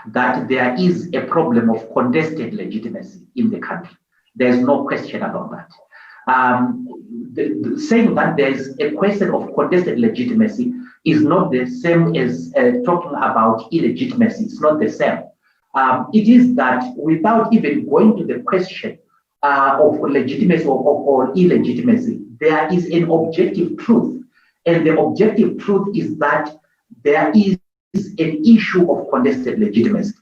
that there is a problem of contested legitimacy in the country. There's no question about that. Saying that there's a question of contested legitimacy is not the same as talking about illegitimacy. It's not the same. It is that without even going to the question of legitimacy or illegitimacy, there is an objective truth. And the objective truth is that there is an issue of contested legitimacy.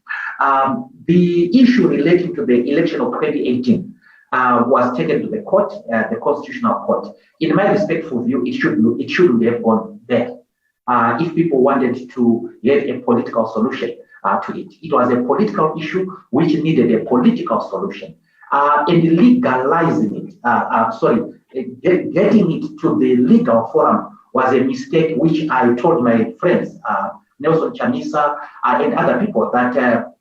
The issue relating to the election of 2018 was taken to the court, the Constitutional Court. In my respectful view, it shouldn't have gone there. If people wanted to have a political solution to it, it was a political issue which needed a political solution. And legalizing it, getting it to the legal forum was a mistake, which I told my friends, Nelson Chamisa and other people, that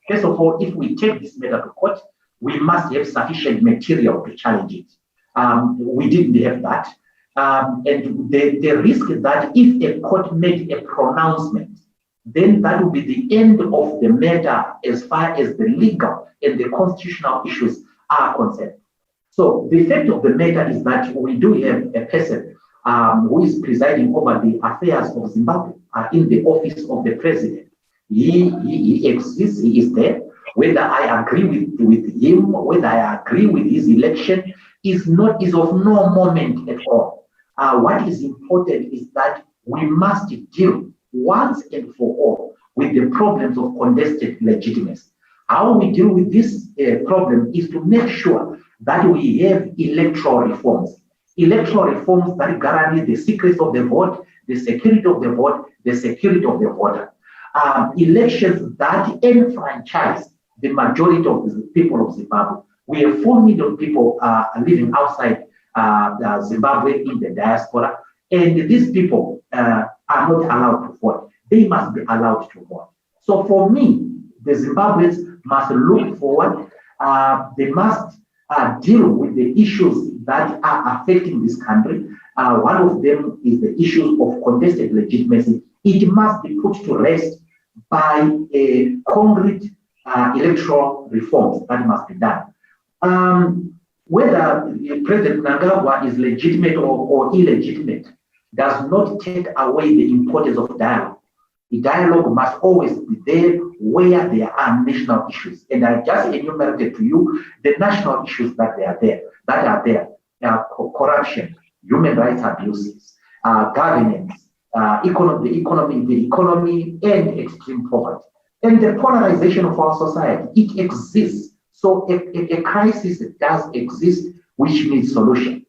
first of all, if we take this matter to court, we must have sufficient material to challenge it. We didn't have that. And the risk is that if a court made a pronouncement, then that will be the end of the matter as far as the legal and the constitutional issues are concerned. So the fact of the matter is that we do have a person who is presiding over the affairs of Zimbabwe in the office of the president. He exists, he is there. Whether I agree with him, whether I agree with his election is of no moment at all. What is important is that we must deal once and for all with the problems of contested legitimacy. How we deal with this problem is to make sure that we have electoral reforms that guarantee the secrets of the vote, the security of the vote, the security of the voter. Elections that enfranchise the majority of the people of Zimbabwe. We have 4 million people living outside Zimbabwe in the diaspora, and these people are not allowed to vote. They must be allowed to vote. So for me, the Zimbabweans must look forward. They must deal with the issues that are affecting this country. One of them is the issue of contested legitimacy. It must be put to rest by a concrete electoral reforms that must be done. Whether President Mnangagwa is legitimate or illegitimate does not take away the importance of dialogue. The dialogue must always be there where there are national issues. And I just enumerated to you the national issues that are there. Corruption, human rights abuses, governance, the economy, and extreme poverty. And the polarization of our society, it exists. So a crisis does exist, which needs solution.